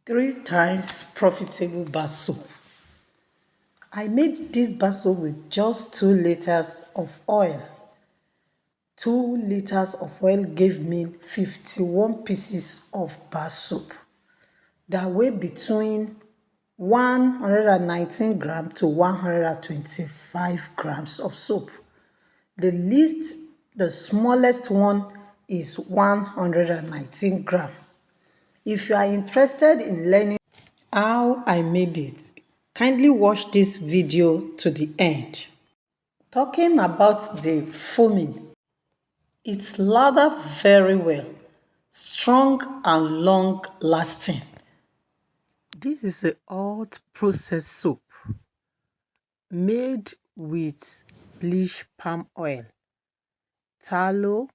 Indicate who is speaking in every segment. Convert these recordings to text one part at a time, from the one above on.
Speaker 1: 3 times profitable bar soap. I made this bar soap with just 2 liters of oil. 2 liters of oil gave me 51 pieces of bar soap that weigh between 119 grams to 125 grams of soap. The smallest one is 119 grams. If you are interested in learning how I made it, kindly watch this video to the end. Talking about the foaming, it's lathered very well, strong and long lasting. This is a hot processed soap made with bleached palm oil, tallow,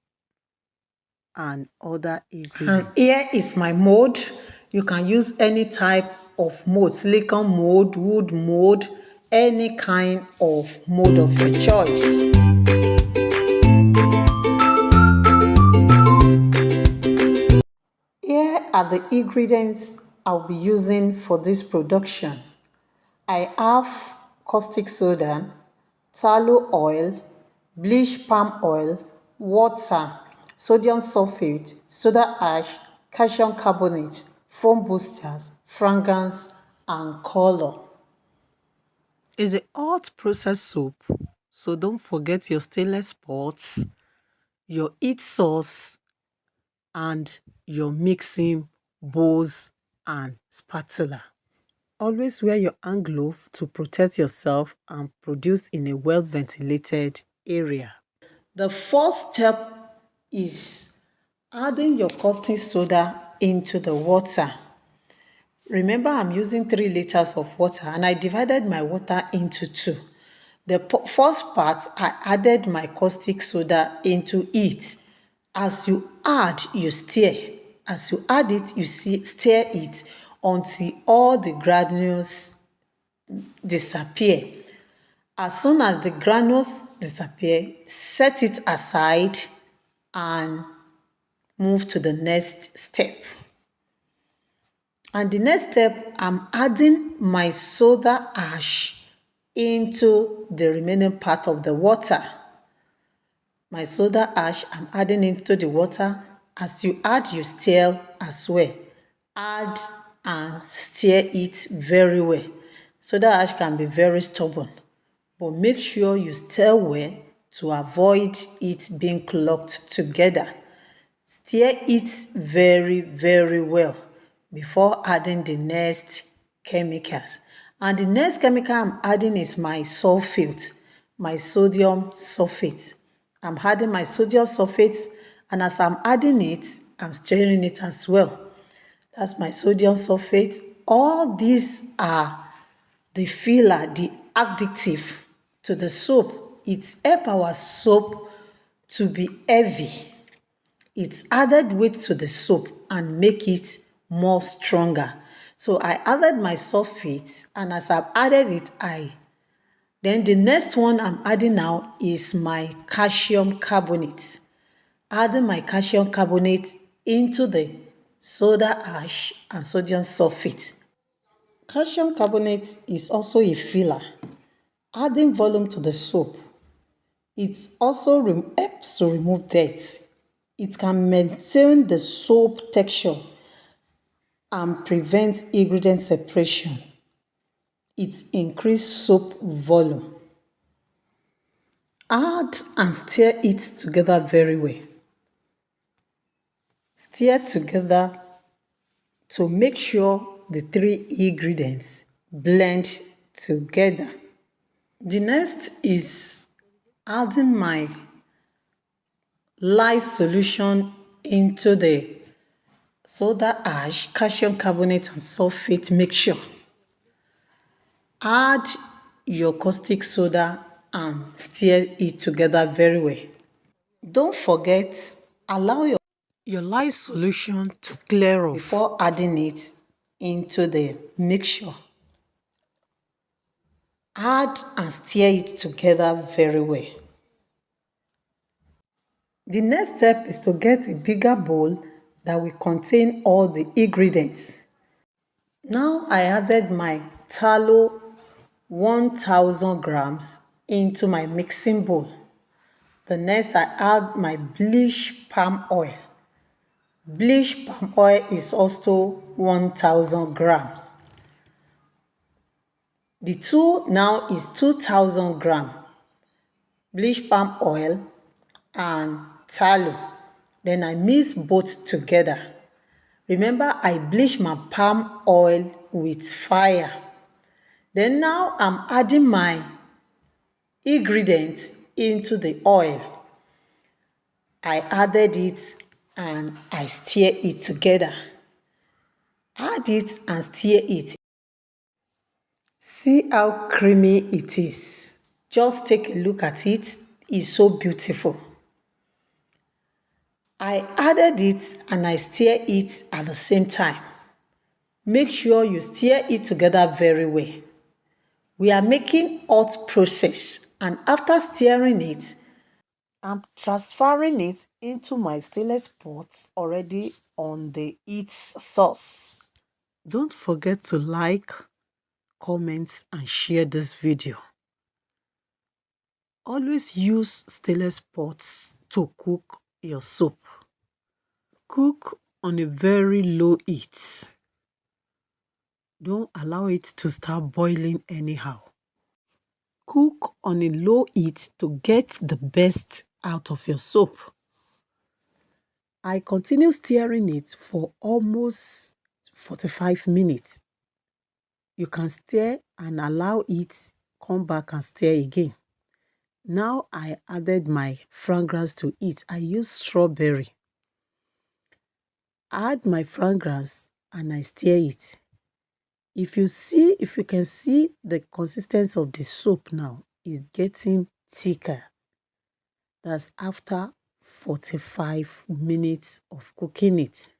Speaker 1: and other ingredients. And here is my mold. You can use any type of mold, silicone mold, wood mold, any kind of mold of your choice. Here are the ingredients I'll be using for this production. I have caustic soda, tallow oil, bleached palm oil, water, sodium sulfate, soda ash, calcium carbonate, foam boosters, fragrance, and color. It's a hot processed soap, so don't forget your stainless pots, your heat source, and your mixing bowls and spatula. Always wear your hand glove to protect yourself and produce in a well-ventilated area. The first step is adding your caustic soda into the water. Remember, I'm using 3 liters of water and I divided my water into 2. The first part, I added my caustic soda into it. As you add, you stir. As you add it, you stir it until all the granules disappear. As soon as the granules disappear, set it aside and move to the next step. And the next step, I'm adding my soda ash into the remaining part of the water. My soda ash, I'm adding into the water. As you add, you stir as well. Add and stir it very well. Soda ash can be very stubborn, but make sure you stir well to avoid it being clogged together. Stir it very, very well before adding the next chemicals. And the next chemical I'm adding is my sulfate, my sodium sulfate. I'm adding my sodium sulfate, and as I'm adding it, I'm stirring it as well. That's my sodium sulfate. All these are the filler, the additive to the soap. It helps our soap to be heavy. It's added weight to the soap and make it more stronger. So I added my sulfate, and as I've added it, then the next one I'm adding now is my calcium carbonate. Adding my calcium carbonate into the soda ash and sodium sulfate. Calcium carbonate is also a filler, adding volume to the soap. It also helps to remove dirt. It can maintain the soap texture and prevent ingredient separation. It increases soap volume. Add and stir it together very well. Stir together to make sure the 3 ingredients blend together. The next is adding my lye solution into the soda ash, calcium carbonate, and sulfate mixture. Add your caustic soda and stir it together very well. Don't forget, allow your lye solution to clear off before adding it into the mixture. Add and stir it together very well. The next step is to get a bigger bowl that will contain all the ingredients. Now I added my tallow 1000 grams into my mixing bowl. The next I add my bleach palm oil. Bleach palm oil is also 1000 grams. The two now is 2000 grams. Bleach palm oil and tallow. Then I mix both together. Remember, I bleach my palm oil with fire. Then now I'm adding my ingredients into the oil. I added it and I stir it together. Add it and stir it. See how creamy it is. Just take a look at it. It's so beautiful. I added it and I stir it at the same time. Make sure you stir it together very well. We are making hot process, and after stirring it, I'm transferring it into my stainless pot already on the heat source. Don't forget to like, comment and share this video. Always use stainless pots to cook your soup. Cook on a very low heat. Don't allow it to start boiling anyhow. Cook on a low heat to get the best out of your soup. I continue stirring it for almost 45 minutes. You can stir and allow it, come back and stir again. Now I added my fragrance to it. I use strawberry. Add my fragrance and I stir it. If you can see the consistency of the soup now is getting thicker. That's after 45 minutes of cooking it.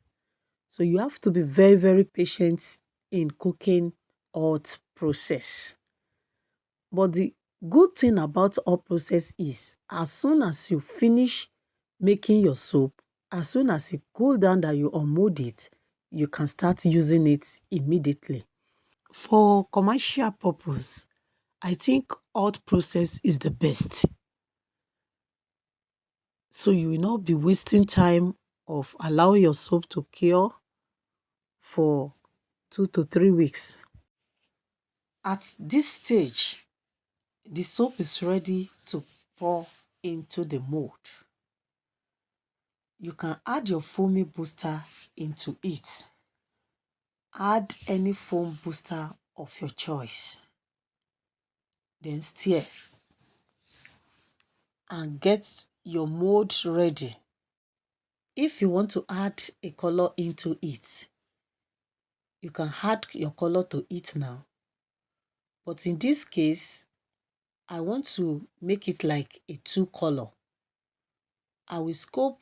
Speaker 1: So you have to be very, very patient in cooking hot process. But the good thing about hot process is as soon as you finish making your soup, as soon as it cool down that you unmold it, you can start using it immediately. For commercial purpose, I think hot process is the best. So you will not be wasting time of allowing your soup to cure for 2 to 3 weeks. At this stage, the soup is ready to pour into the mold. You can add your foamy booster into it. Add any foam booster of your choice. Then stir and get your mold ready. If you want to add a color into it, you can add your color to it now. But in this case, I want to make it like a 2-color. I will scoop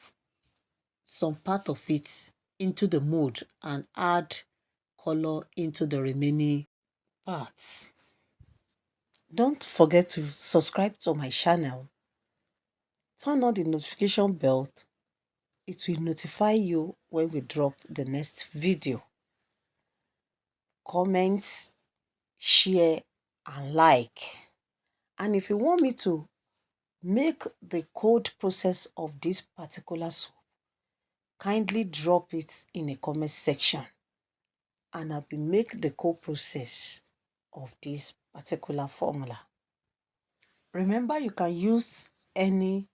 Speaker 1: some part of it into the mold and add color into the remaining parts. Don't forget to subscribe to my channel. Turn on the notification bell. It will notify you when we drop the next video. Comment, share and like. And if you want me to make the cold process of this particular soup, kindly drop it in a comment section and I will make the cold process of this particular formula. Remember, you can use any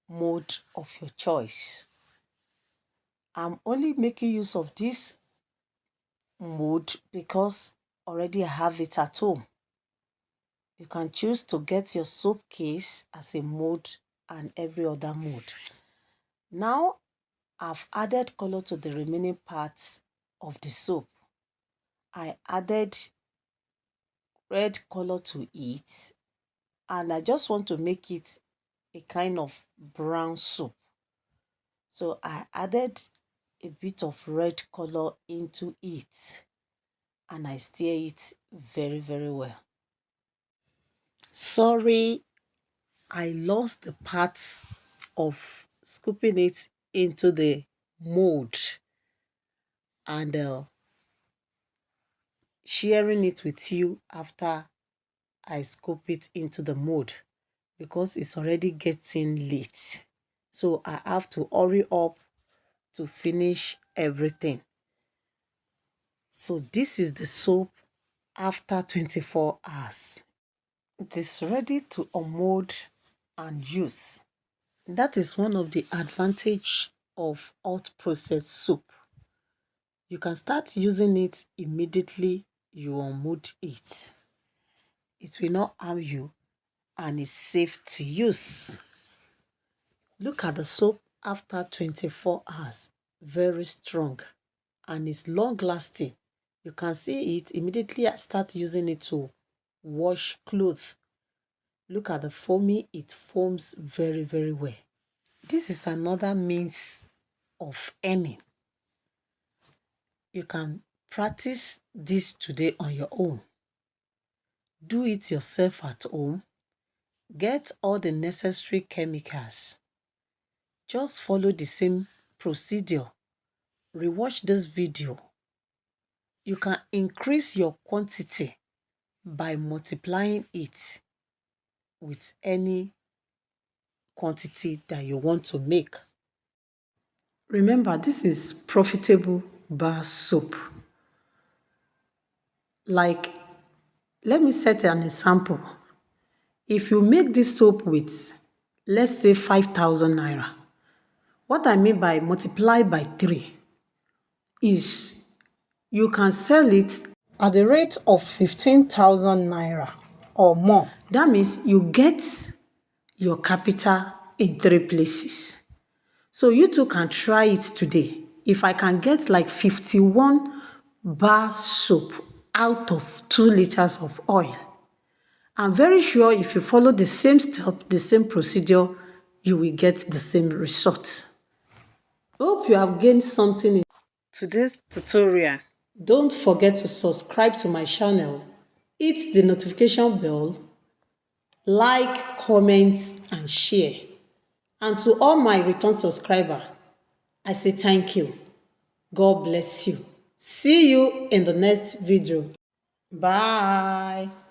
Speaker 1: mode of your choice. I'm only making use of this mode because already I have it at home. You can choose to get your soup case as a mode and every other mode. Now I've added color to the remaining parts of the soup. I added red color to it and I just want to make it a kind of brown soup. So I added a bit of red color into it and I stir it very, very well. Sorry, I lost the parts of scooping it into the mold and sharing it with you after I scoop it into the mold because it's already getting late. So I have to hurry up to finish everything. So this is the soap after 24 hours. It is ready to unmold and use. That is one of the advantage of hot processed soap. You can start using it immediately you unmold it. It will not harm you and is safe to use. Look at the soap after 24 hours. Very strong and it's long lasting. You can see it immediately I start using it to wash clothes. Look at the foaming, it foams very, very well. This is another means of earning. You can practice this today on your own. Do it yourself at home. Get all the necessary chemicals. Just follow the same procedure. Rewatch this video. You can increase your quantity by multiplying it with any quantity that you want to make. Remember, this is profitable bar soap. Like, let me set an example. If you make this soap with, let's say, 5,000 naira, what I mean by multiply by 3 is you can sell it at the rate of 15,000 naira or more. That means you get your capital in 3 places. So you too can try it today. If I can get like 51 bar soap out of 2 liters of oil, I'm very sure if you follow the same step, the same procedure, you will get the same result. Hope you have gained something in today's tutorial. Don't forget to subscribe to my channel, hit the notification bell, like, comment, and share. And to all my return subscribers, I say thank you. God bless you. See you in the next video. Bye.